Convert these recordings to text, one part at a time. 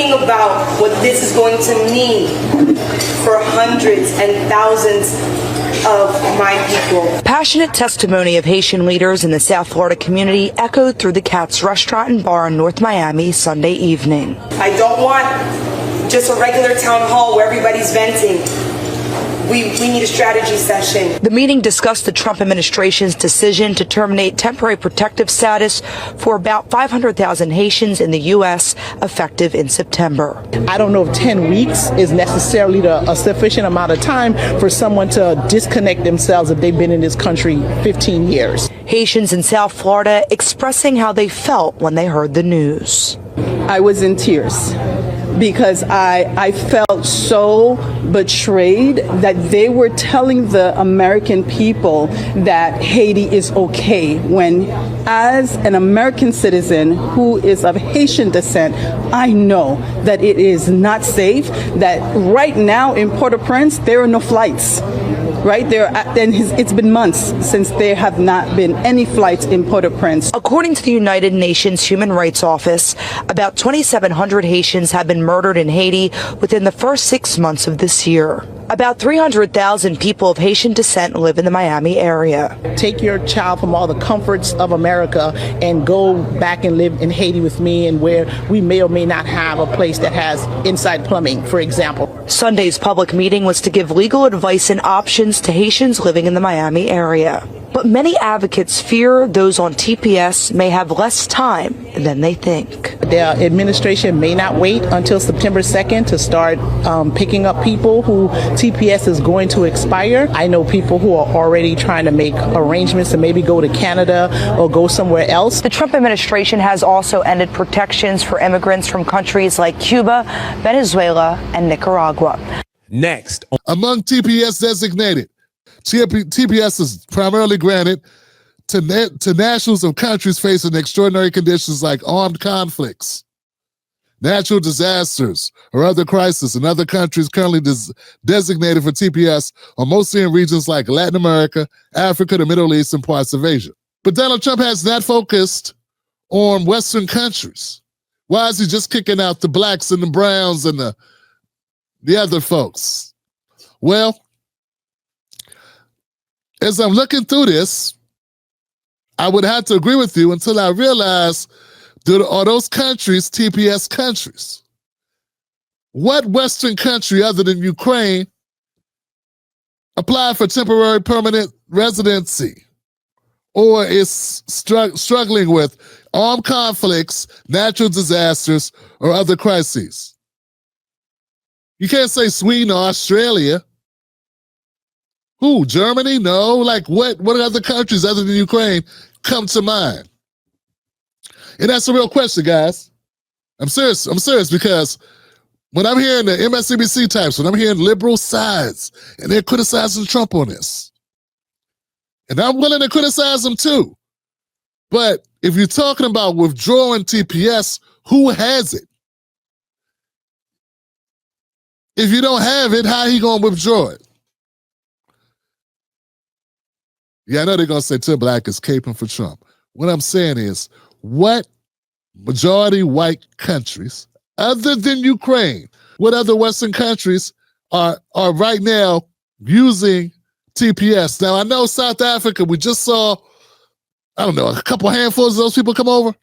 thinking about what this is going to mean for hundreds and thousands of my people. Passionate testimony of Haitian leaders in the South Florida community echoed through the Katz restaurant and bar in North Miami Sunday evening. I don't want just a regular town hall where everybody's venting. We need a strategy session. The meeting discussed the Trump administration's decision to terminate temporary protective status for about 500,000 Haitians in the U.S. effective in September. I don't know if 10 weeks is necessarily a sufficient amount of time for someone to disconnect themselves if they've been in this country 15 years. Haitians in South Florida expressing how they felt when they heard the news. I was in tears because I felt so betrayed that they were telling the American people that Haiti is okay, when as an American citizen who is of Haitian descent, I know that it is not safe, that right now in Port-au-Prince there are no flights. Right there, and it's been months since there have not been any flights in Port-au-Prince. According to the United Nations Human Rights Office, about 2,700 Haitians have been murdered in Haiti within the first 6 months of this year. About 300,000 people of Haitian descent live in the Miami area. Take your child from all the comforts of America and go back and live in Haiti with me, and where we may or may not have a place that has inside plumbing, for example. Sunday's public meeting was to give legal advice and options to Haitians living in the Miami area. But many advocates fear those on TPS may have less time than they think. The administration may not wait until September 2nd to start picking up people who TPS is going to expire. I know people who are already trying to make arrangements to maybe go to Canada or go somewhere else. The Trump administration has also ended protections for immigrants from countries like Cuba, Venezuela, and Nicaragua. Next. Among TPS designated, TPS is primarily granted to nationals of countries facing extraordinary conditions like armed conflicts, natural disasters, or other crises. In other countries currently designated for TPS are mostly in regions like Latin America, Africa, the Middle East, and parts of Asia. But Donald Trump has not focused on Western countries. Why is he just kicking out the blacks and the browns and the other folks? Well, as I'm looking through this, I would have to agree with you until I realize, are those countries TPS countries? What Western country other than Ukraine applied for temporary permanent residency or is struggling with armed conflicts, natural disasters, or other crises? You can't say Sweden or Australia. Who? Germany? No. Like what other countries other than Ukraine come to mind? And that's a real question, guys. I'm serious because when I'm hearing the MSNBC types, when I'm hearing liberal sides, and they're criticizing Trump on this, and I'm willing to criticize them too. But if you're talking about withdrawing TPS, who has it? If you don't have it, how are you going to withdraw it? Yeah, I know they're going to say Tim Black is caping for Trump. What I'm saying is, what majority white countries, other than Ukraine, what other Western countries are right now using TPS? Now, I know South Africa, we just saw, I don't know, a couple handfuls of those people come over.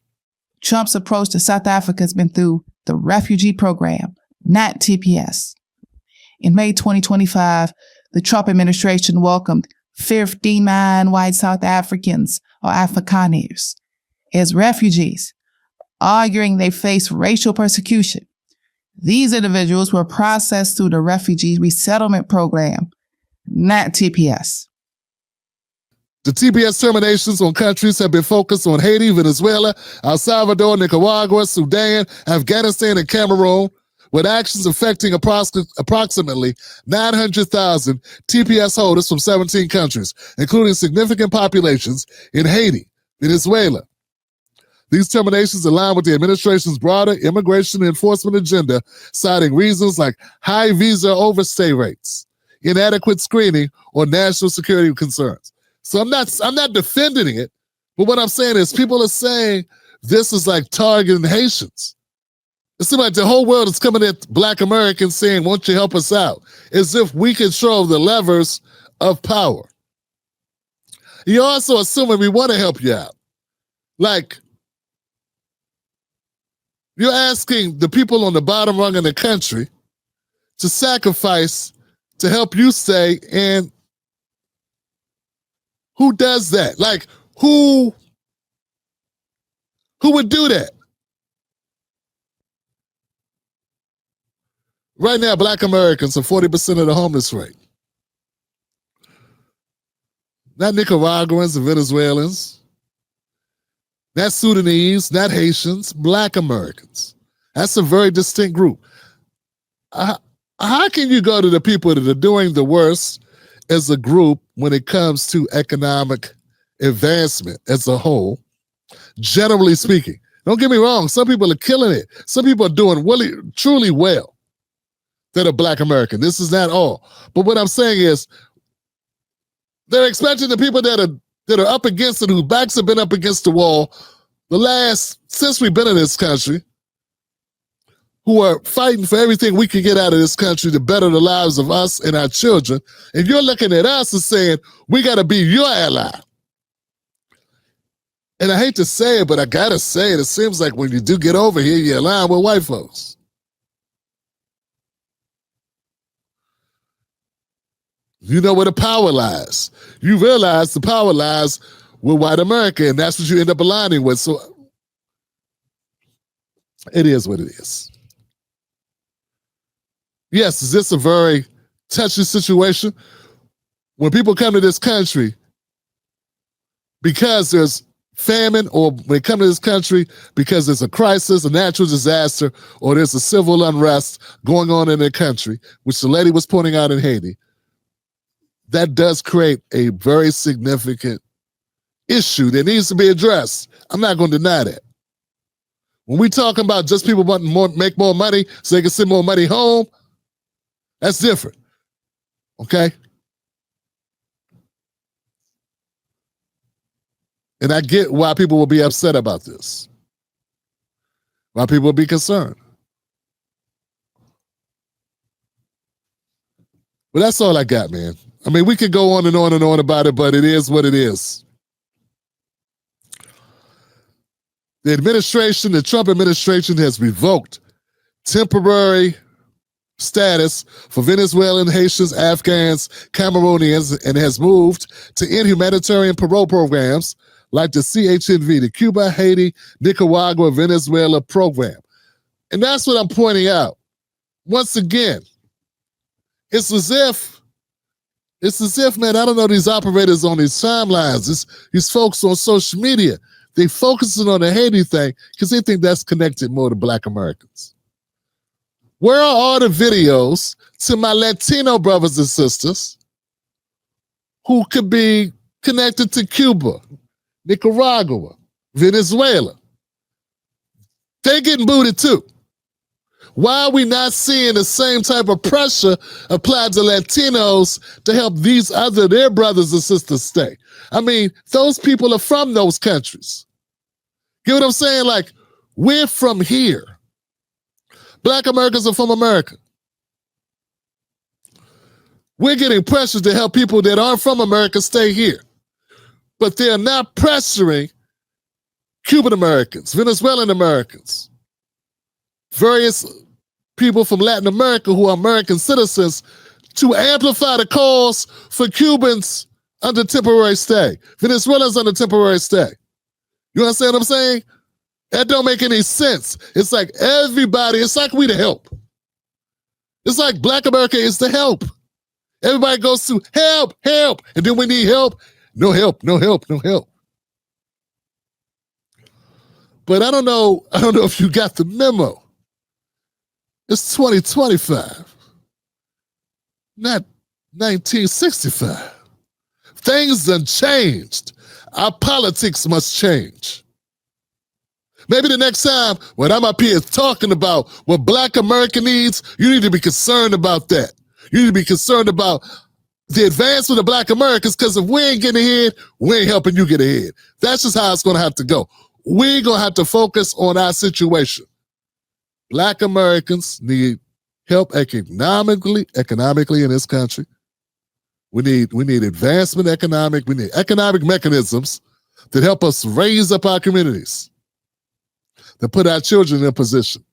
Trump's approach to South Africa has been through the refugee program, not TPS. In May 2025, the Trump administration welcomed 59 white South Africans, or Afrikaners, as refugees, arguing they face racial persecution. These individuals were processed through the Refugee Resettlement Program, not TPS. The TPS terminations on countries have been focused on Haiti, Venezuela, El Salvador, Nicaragua, Sudan, Afghanistan, and Cameroon, with actions affecting approximately 900,000 TPS holders from 17 countries, including significant populations in Haiti, Venezuela. These terminations align with the administration's broader immigration enforcement agenda, citing reasons like high visa overstay rates, inadequate screening, or national security concerns. So I'm not defending it, but what I'm saying is people are saying this is like targeting Haitians. It seems like the whole world is coming at Black Americans saying, won't you help us out? As if we control the levers of power. You're also assuming we want to help you out. Like, you're asking the people on the bottom rung of the country to sacrifice to help you stay, and who does that? Like, who would do that? Right now, Black Americans are 40% of the homeless rate. Not Nicaraguans and Venezuelans, not Sudanese, not Haitians, Black Americans. That's a very distinct group. How can you go to the people that are doing the worst as a group when it comes to economic advancement as a whole, generally speaking? Don't get me wrong, some people are killing it. Some people are doing really, truly well that are Black American. This is not all. But what I'm saying is, they're expecting the people that are up against it, whose backs have been up against the wall since we've been in this country, who are fighting for everything we can get out of this country to better the lives of us and our children. And you're looking at us and saying, we got to be your ally. And I hate to say it, but I got to say it. It seems like when you do get over here, you align with white folks. You know where the power lies. You realize the power lies with white America, and that's what you end up aligning with. So it is what it is. Yes, is this a very touchy situation? When people come to this country because there's famine, or when they come to this country because there's a crisis, a natural disaster, or there's a civil unrest going on in their country, which the lady was pointing out in Haiti, that does create a very significant issue that needs to be addressed. I'm not going to deny that. When we talking about just people wanting make more money so they can send more money home, that's different. Okay? And I get why people will be upset about this. Why people will be concerned. But that's all I got, man. I mean, we could go on and on and on about it, but it is what it is. The administration, the Trump administration, has revoked temporary status for Venezuelan, Haitians, Afghans, Cameroonians, and has moved to end humanitarian parole programs like the CHNV, the Cuba, Haiti, Nicaragua, Venezuela program. And that's what I'm pointing out. Once again, it's as if, man, I don't know, these operators on these timelines, these folks on social media, they focusing on the Haiti thing because they think that's connected more to Black Americans. Where are all the videos to my Latino brothers and sisters who could be connected to Cuba, Nicaragua, Venezuela? They're getting booted too. Why are we not seeing the same type of pressure applied to Latinos to help their brothers and sisters stay? I mean, those people are from those countries. Get what I'm saying? Like, we're from here. Black Americans are from America. We're getting pressure to help people that aren't from America stay here. But they're not pressuring Cuban Americans, Venezuelan Americans, various people from Latin America who are American citizens to amplify the calls for Cubans under temporary stay, Venezuelans under temporary stay. You understand what I'm saying? That don't make any sense. It's like everybody, it's like we the help. It's like Black America is the help. Everybody goes to help, help, and then we need help. No help, no help, no help. But I don't know if you got the memo. It's 2025, not 1965. Things done changed. Our politics must change. Maybe the next time when I'm up here talking about what Black America needs, you need to be concerned about that. You need to be concerned about the advancement of Black Americans, because if we ain't getting ahead, we ain't helping you get ahead. That's just how it's going to have to go. We're going to have to focus on our situation. Black Americans need help economically in this country. We need advancement we need economic mechanisms that help us raise up our communities, that put our children in a position.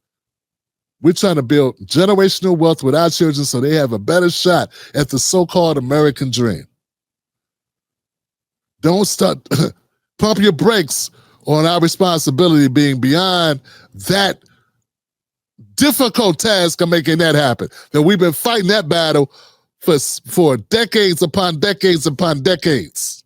We're trying to build generational wealth with our children so they have a better shot at the so-called American dream. Don't start, pump your brakes on our responsibility being beyond that difficult task of making that happen. That we've been fighting that battle for decades upon decades upon decades.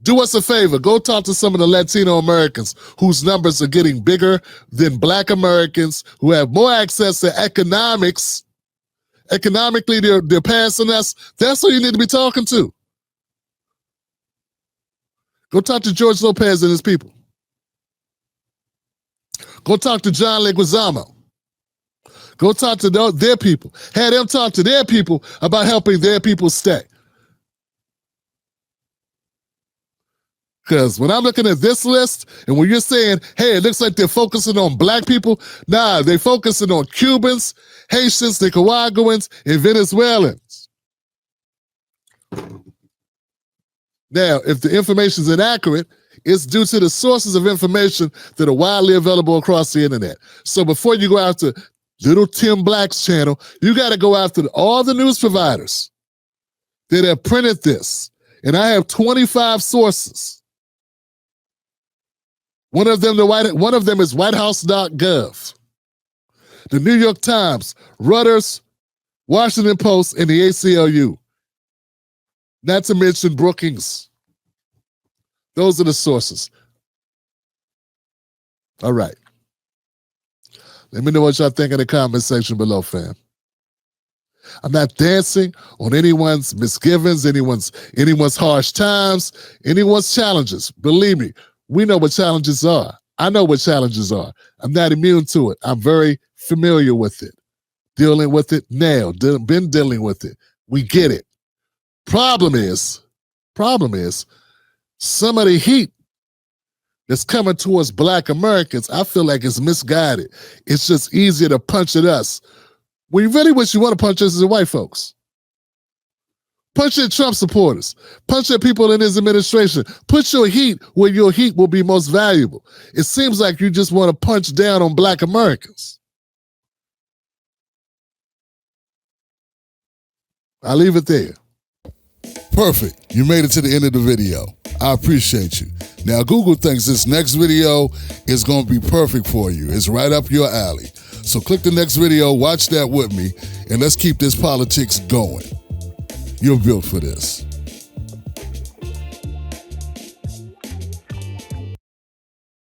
Do us a favor, go talk to some of the Latino Americans whose numbers are getting bigger than Black Americans, who have more access to economics. Economically, they're passing us. That's who you need to be talking to. Go talk to George Lopez and his people. Go talk to John Leguizamo. Go talk to their people. Have them talk to their people about helping their people stay. Because when I'm looking at this list, and when you're saying, hey, it looks like they're focusing on Black people, nah, they're focusing on Cubans, Haitians, Nicaraguans, and Venezuelans. Now, if the information is inaccurate, it's due to the sources of information that are widely available across the internet. So before you go after Little Tim Black's channel, you got to go after all the news providers that have printed this. And I have 25 sources. One of them is whitehouse.gov, the New York Times, Reuters, Washington Post, and the ACLU. Not to mention Brookings. Those are the sources. All right. Let me know what y'all think in the comment section below, fam. I'm not dancing on anyone's misgivings, anyone's harsh times, anyone's challenges. Believe me, we know what challenges are. I know what challenges are. I'm not immune to it. I'm very familiar with it. Dealing with it now. Been dealing with it. We get it. Problem is, some of the heat that's coming towards Black Americans, I feel like it's misguided. It's just easier to punch at us. When really what you want to punch us is the white folks. Punch at Trump supporters. Punch at people in his administration. Put your heat where your heat will be most valuable. It seems like you just want to punch down on Black Americans. I'll leave it there. Perfect. You made it to the end of the video. I appreciate you. Now, Google thinks this next video is going to be perfect for you. It's right up your alley. So click the next video, watch that with me, and let's keep this politics going. You're built for this.